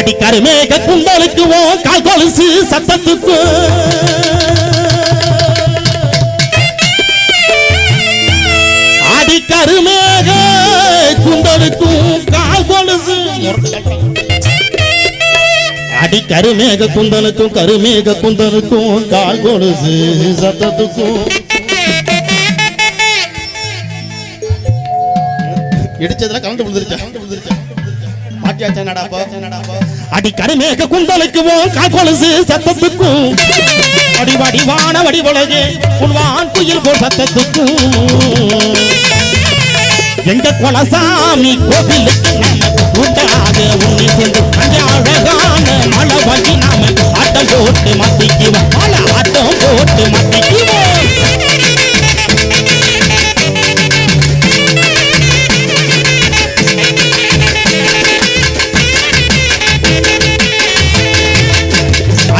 அடி கருமேக குண்டலுக்கு கால் கொலுசு சத்தத்துக்கு அடி கருமேக குண்டலுக்கும் கால் கொலுசு அடி கருமேக குண்டலுக்கும் கால் கொலுசு சத்தத்துக்கும் இடிச்சதுல கலந்து விழுந்துருச்சு அடி கருமேக குண்டலுக்கு கால் கொலுசு சத்தத்துக்கும் அடி வடிவான வடிவழகே உள்வான் குயில் போல் சத்தத்துக்கும் எங்க குலசாமி கோவிலுக்கு நமக்கு கூட்டாக உன்னை சென்று அழகான மழை வழி நாம ஆட்டம் போட்டு மாத்திக்குவோம் ஆட்டம் போட்டு மாத்திக்குவோம்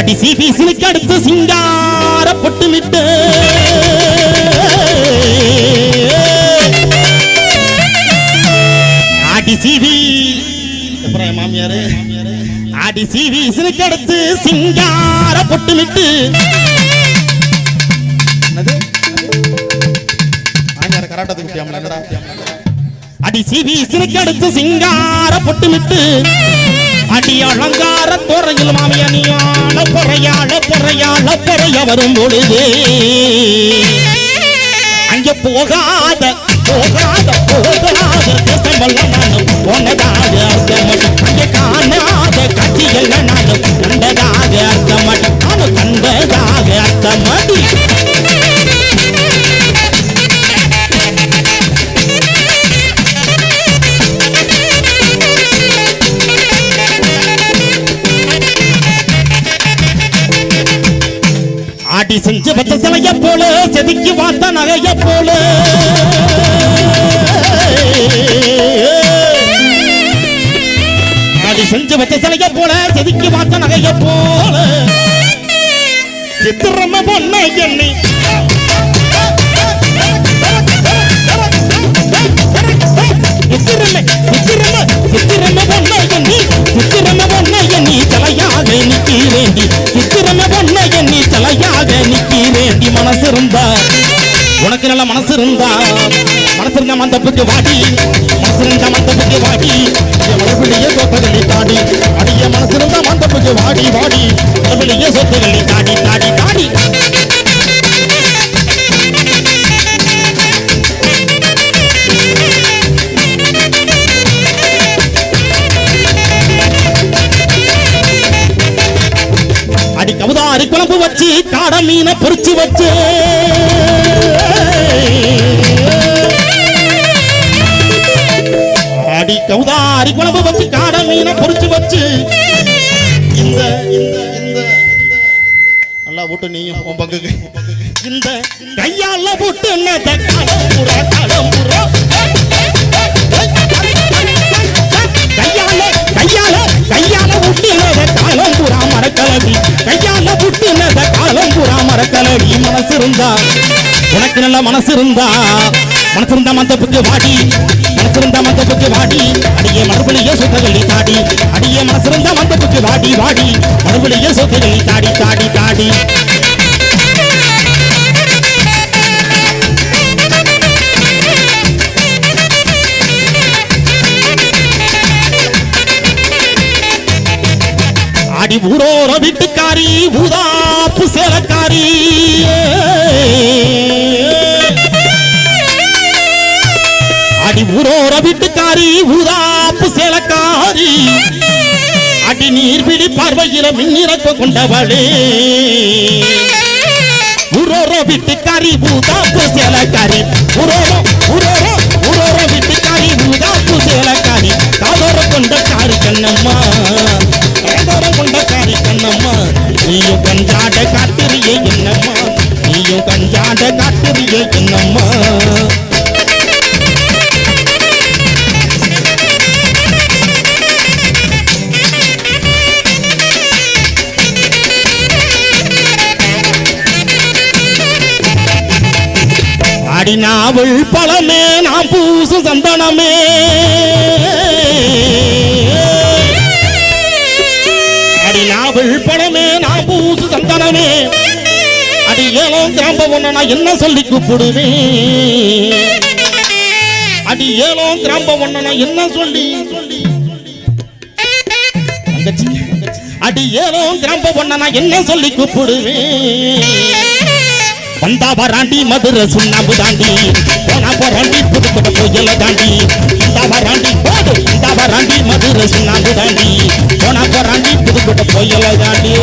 அடி சிபிசிலுக்கு அடுத்து சிங்கார பொட்டுமிட்டு அடி சிவி மாமியாரு அடி சிபிசிலுக்கு அடுத்து சிங்கார பொட்டுமிட்டு அடி சிபிசிலுக்கு அடுத்து சிங்கார பொட்டுமிட்டு அடி அலங்கார துறையில் மாமியால பொறைய வரும் பொழுது அங்கே போகாத தேசமெல்லாம் நானும் போனதாக அர்த்தமட்டும் அங்கே காணாத காட்சியெல்லாம் நானும் கண்டதாக அர்த்தமட்டும் நானும் கண்டதாக அர்த்தமடி அடி செஞ்சு வச்ச சிலைய போல செதுக்கி வாத்த நகைய போல அடி செஞ்சு வச்ச சிலைய போல செதுக்கி வாத்த நகைய போல சித்திரம பொண்ண எண்ணி தலையாக நிக்க வேண்டி சித்திரம பொண்ண எண்ணி தலையாக நிக்க வேண்டி மனசு இருந்தா உனக்கு நல்ல மனசு இருந்தா மந்தப்புக்கு வாடி மந்தப்புக்கு வாடி மறுபடியே சொத்துகளை தாடி அடிய மனசு இருந்தா மந்தப்புக்கு வாடி மறுபடியே சொத்துகளை தாடி அடி கவுதாரி குழம்பு வச்சு காட மீனை பொறிச்சு வச்சு அடி கவுதாரி குழம்பு வச்சு காட மீனை பொறிச்சு வச்சு இந்த நல்லா போட்டு நீயும் உன் பங்குக்கு இந்த கையால போட்டு கையால புட்டினத காலம் பூரா மரக்கலவி கையால புட்டினத காலம் பூரா மரக்கலவி மனசு இருந்தா உனக்கு நல்ல மனசு இருந்தா மந்தப்புக்கு வாடி அடியே மறுபடியே சொத்துகளை தாடி அடியே மனசு இருந்தா மந்தப்புக்கு வாடி மறுபடியே சொத்துகளை தாடி அடி ஊரோர வீட்டுக்காரி ஊதாப்பு சேலக்காரி அடி ஊரோர வீட்டுக்காரி ஊதாப்பு சேலக்காரி அடி நீர்பிடி பார்வையில மின்னிறக்க கொண்டவளே ஊரோர வீட்டுக்காரி ஊதாப்பு சேலக்காரி ஊரோர வீட்டுக்காரி ஊதாப்பு சேலக்காரி காதோர கொண்ட காரி கண்ணம்மா கொண்டக்காரி கண்ணம்மா நீயும் கஞ்சாட காட்டுறியே என்னம்மா அடி நாவல் பழமே நாம் பூசு சந்தனமே அடி நாவல் பழமே நான் பூசு சந்தனமே அடி ஏலோ கிராம்ப ஒண்ண நான் என்ன சொல்லி கூப்பிடுவேன் அடி ஏலோ கிராம்ப ஒண்ண நான் என்ன சொல்லி அடி ஏலோ கிராம்ப ஒண்ண நான் என்ன சொல்லி கூப்பிடுவேன் வந்தா வராண்டி மதுரை சுண்ணாம்பு தாண்டி போனா போராண்டி புதுக்கோட்டை கோயில தாண்டி வந்தா வராண்டி போது வந்தா வராண்டி மதுரை சுண்ணாம்பு தாண்டி போனா போராண்டி புதுக்கோட்டை கோயில தாண்டி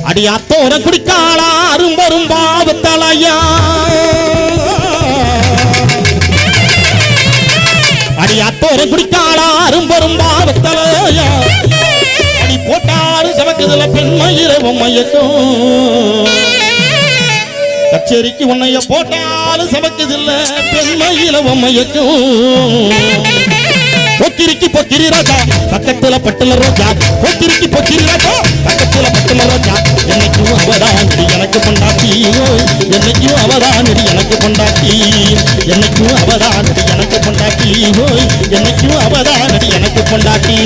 அடி அத்தோர குடிக்காளா அரும்பரும் பாவத்தலையா அடி அத்தோர குடிக்காளா அரும்பரும் பாவத்தலையா அடி போட்டாரு சமக்குதுல பெண்மயிரவும் மயக்கும் கச்சேரிக்கு உன்னைய போட்டாலும் சமக்குதில்ல பெண்மயிரவும் மயக்கும் பொக்கிரிக்கு பொக்கிரி ராஜா பக்கத்துல பட்டுல ரோஜா பொக்கிரிக்கு பொக்கிரி ராஜா பக்கத்துல பட்டுல ரோஜா என்னைக்கும் அவதானடி எனக்கு கொண்டாட்டி என்னைக்கும் அவதானடி எனக்கு கொண்டாட்டி என்னைக்கும் அவதானடி எனக்கு கொண்டாட்டி என்னைக்கும் அவதானடி எனக்கு கொண்டாட்டி